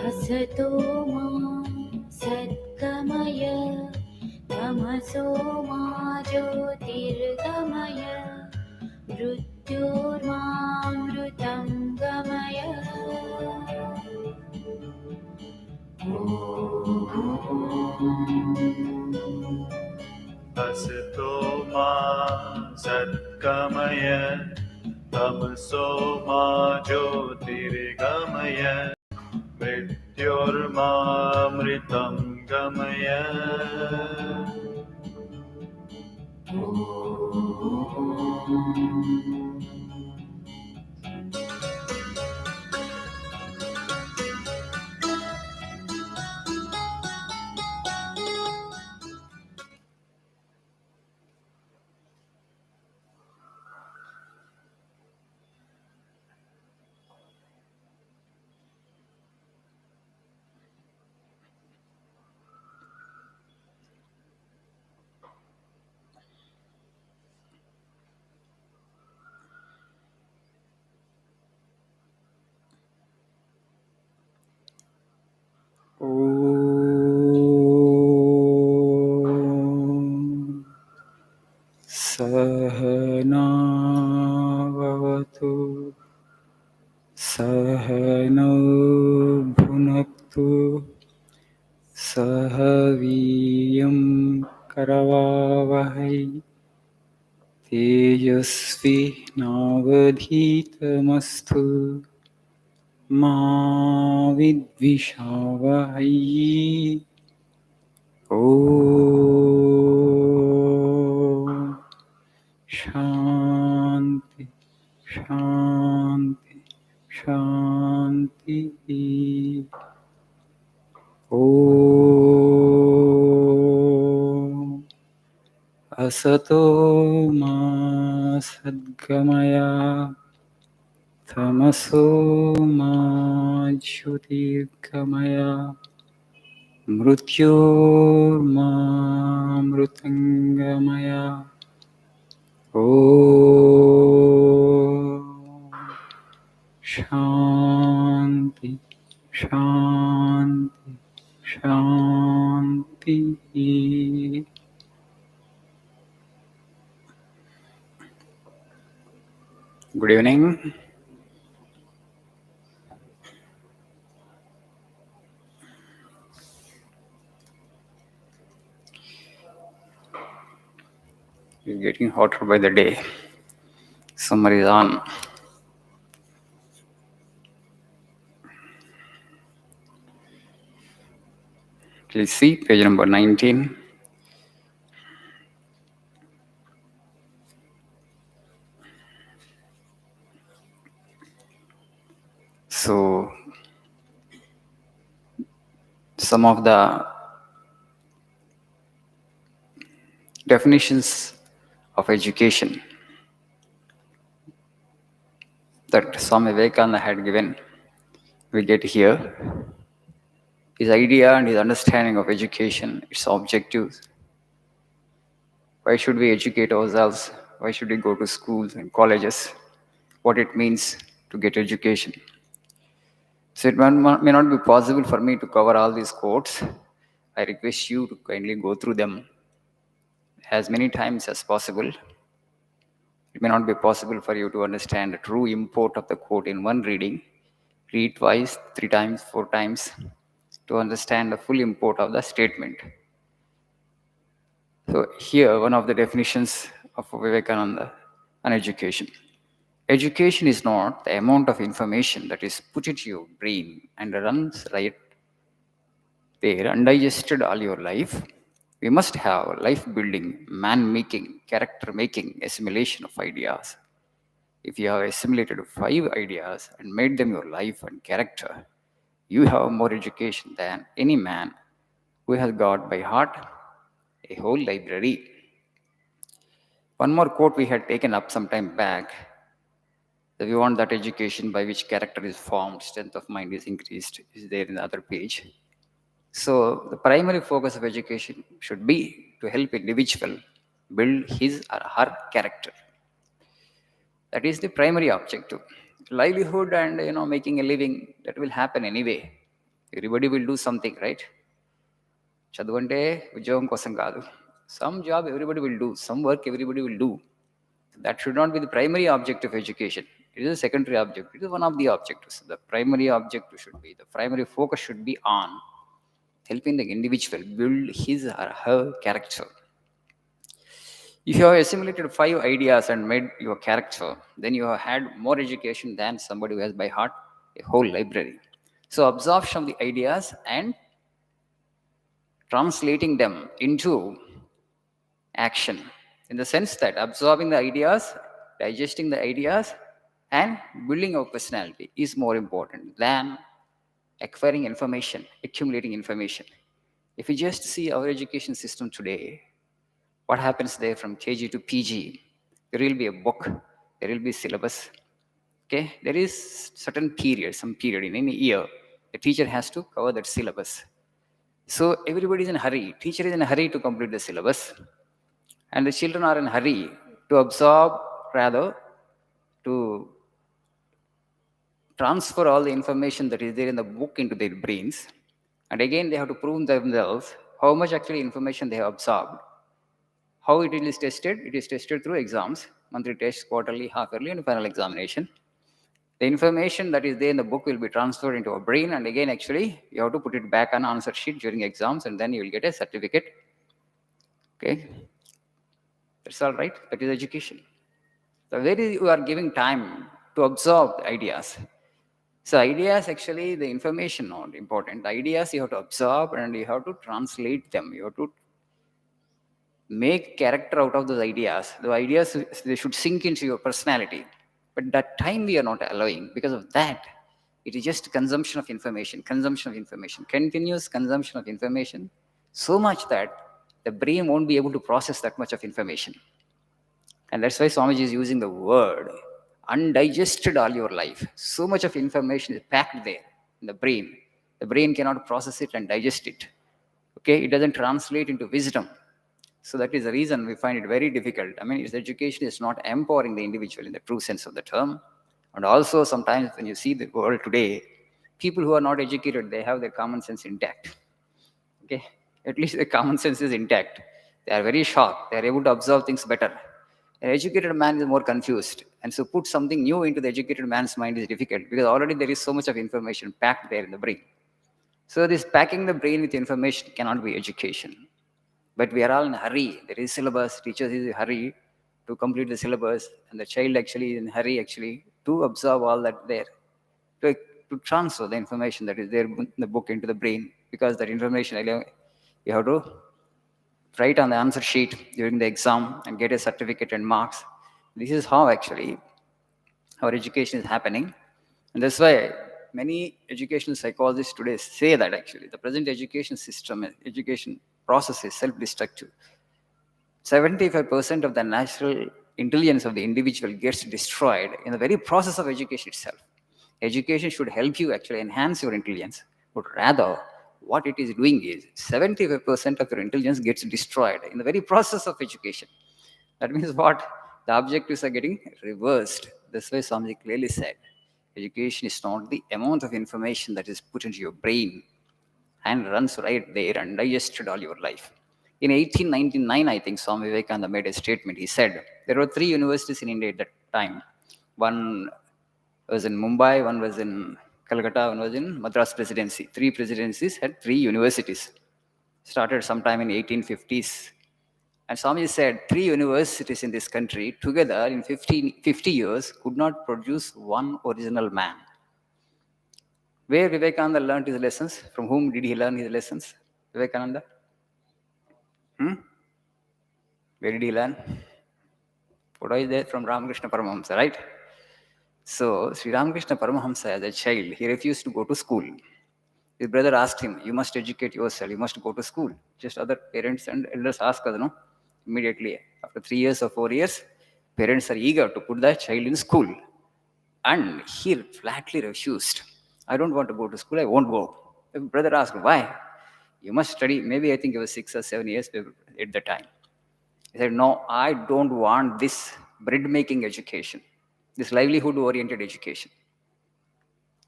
असतो मा सद्गमय तमसो मा ज्योतिर्गमय मृत्योर्मामृतं गमय असतो मा सद्गमय तमसो मा ज्योतिर्गमय मृत्योर्मामृतं गमय सहनावतु सहनौ भुनक्तु सह वीर्यं करवावहै तेजस्विनावधीतमस्तु मा विद्विषावहै ॐ शान्ति शान्ति शान्तिः ॐ असतो मा सद्गमय तमसो मा ज्योतिर्गमय मृत्योर्मामृतङ्गमय ॐ शान्ति शान्ति शान्तिः Good evening. It's getting hotter by the day. Summer is on. Please see page number 19. So, some of the definitions of education that Swami Vivekananda had given, we get here. His idea and his understanding of education, its objectives. Why should we educate ourselves? Why should we go to schools and colleges? What it means to get education. So it may not be possible for me to cover all these quotes. I request you to kindly go through them as many times as possible. It may not be possible for you to understand the true import of the quote in one reading. Read twice, 3 times, 4 times to understand the full import of the statement. So here, one of the definitions of Vivekananda on education. Education is not the amount of information that is put into your brain and runs right there undigested all your life. We must have life-building, man-making, character-making assimilation of ideas. If you have assimilated 5 ideas and made them your life and character, you have more education than any man who has got by heart a whole library. One more quote we had taken up some time back, that we want that education by which character is formed, strength of mind is increased, is there in the other page. So the primary focus of education should be to help individual build his or her character. That is the primary objective. Livelihood and making a living, that will happen anyway. Everybody will do something, right? చదువు అంటే ఉద్యోగం కోసం కాదు. Some job everybody will do, some work everybody will do. That should not be the primary object of education. It is a secondary object. It is one of the objectives. The primary objective should be, the primary focus should be on helping the individual build his or her character. If you have assimilated 5 ideas and made your character, then you have had more education than somebody who has by heart a whole library. So, absorption of the ideas and translating them into action, in the sense that absorbing the ideas, digesting the ideas, and building our personality is more important than acquiring information, accumulating information. If you just see our education system today, what happens there from KG to PG? There will be a book, there will be syllabus. Okay, there is certain period, some period in any year, the teacher has to cover that syllabus. So everybody is in a hurry. Teacher is in a hurry to complete the syllabus, and the children are in a hurry to absorb, rather, to transfer all the information that is there in the book into their brains. And again, they have to prove themselves how much actually information they have absorbed. How it is tested? It is tested through exams, monthly tests, quarterly, half-yearly, and final examination. The information that is there in the book will be transferred into our brain, and again, actually, you have to put it back on answer sheet during exams, and then you will get a certificate. Okay, that's all right. That is education. So where you are giving time to absorb the ideas. So ideas, actually, the information not important. The ideas you have to absorb and you have to translate them. You have to make character out of those ideas. The ideas, they should sink into your personality. But that time we are not allowing. Because of that, it is just consumption of information, continuous consumption of information, so much that the brain won't be able to process that much of information. And that's why Swamiji is using the word undigested all your life. So much of information is packed there in the brain. The brain cannot process it and digest it. Okay, it doesn't translate into wisdom. So that is the reason we find it very difficult. I mean, its education is not empowering the individual in the true sense of the term. And also sometimes when you see the world today, people who are not educated, they have their common sense intact. Okay, at least the common sense is intact. They are very sharp. They are able to observe things better. An educated man is more confused. And so put something new into the educated man's mind is difficult because already there is so much of information packed there in the brain. So this packing the brain with information cannot be education. But we are all in a hurry. There is syllabus, teachers is in a hurry to complete the syllabus, and the child actually is in a hurry actually to absorb all that there, to transfer the information that is there in the book into the brain, because that information you have to write on the answer sheet during the exam and get a certificate and marks. This is how actually our education is happening. And that's why many educational psychologists today say that actually the present education system, education process is self-destructive. 75% of the natural intelligence of the individual gets destroyed in the very process of education itself. Education should help you actually enhance your intelligence, but rather what it is doing is 75% of your intelligence gets destroyed in the very process of education. That means what? The objectives are getting reversed. That's why Swamiji clearly said, education is not the amount of information that is put into your brain and runs right there and digested all your life. In 1899, I think Swami Vivekananda made a statement. He said, there were 3 universities in India at that time. One was in Mumbai, one was in Calcutta, one was in Madras Presidency. 3 presidencies had 3 universities. Started sometime in 1850s. And Swami said 3 universities in this country together in 50 years could not produce one original man. Where Vivekananda learned his lessons? From whom did he learn his lessons? Vivekananda? Where did he learn? What is that? From Ramakrishna Paramahamsa, right? So, Sri Ramakrishna Paramahamsa, as a child, he refused to go to school. His brother asked him, you must educate yourself, you must go to school. Just other parents and elders ask us, no? Immediately, after 3 years or 4 years, parents are eager to put their child in school. And he flatly refused. I don't want to go to school, I won't go. The brother asked, why? You must study. Maybe I think it was 6 or 7 years at the time. He said, no, I don't want this bread-making education, this livelihood-oriented education.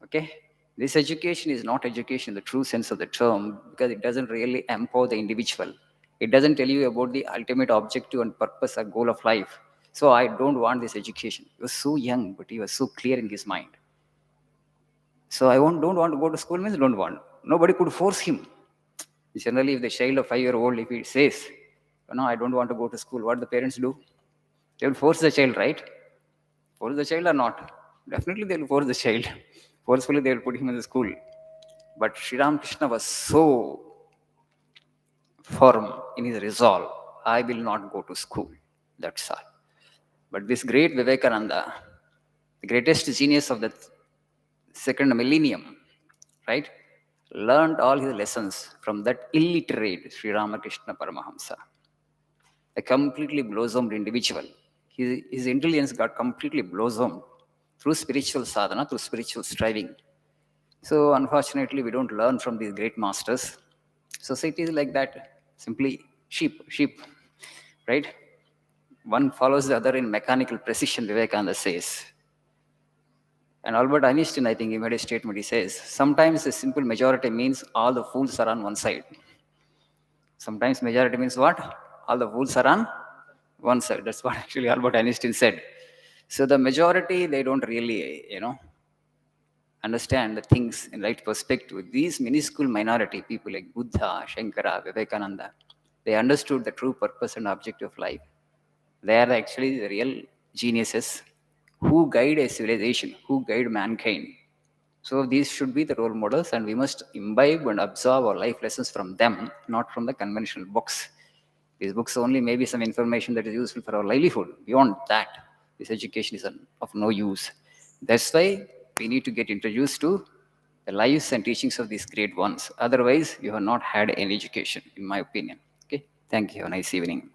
Okay? This education is not education in the true sense of the term because it doesn't really empower the individual. It doesn't tell you about the ultimate objective and purpose or goal of life. So I don't want this education. He was so young, but he was so clear in his mind. So don't want to go to school means don't want. Nobody could force him. Generally, if the child of 5-year-old, if he says, I don't want to go to school, what the parents do? They will force the child, right? Force the child or not? Definitely they will force the child. Forcefully they will put him in the school. But Sri Ramakrishna was so firm in his resolve, I will not go to school. That's all. But this great Vivekananda, the greatest genius of the second millennium, right, learned all his lessons from that illiterate Sri Ramakrishna Paramahamsa, a completely blossomed individual. His intelligence got completely blossomed through spiritual sadhana, through spiritual striving. So, unfortunately, we don't learn from these great masters. Society is like that, simply sheep, right? One follows the other in mechanical precision, Vivekananda says. And Albert Einstein, I think, he made a statement. He says, sometimes a simple majority means all the fools are on one side. Sometimes majority means what? All the fools are on one side. That's what actually Albert Einstein said. So the majority, they don't really, understand the things in right perspective. These minuscule minority, people like Buddha, Shankara, Vivekananda, they understood the true purpose and objective of life. They are actually the real geniuses who guide a civilization, who guide mankind. So these should be the role models, and we must imbibe and absorb our life lessons from them, not from the conventional books. These books only may be some information that is useful for our livelihood. Beyond that, this education is of no use. That's why we need to get introduced to the lives and teachings of these great ones. Otherwise, you have not had any education, in my opinion. Okay, thank you. Have a nice evening.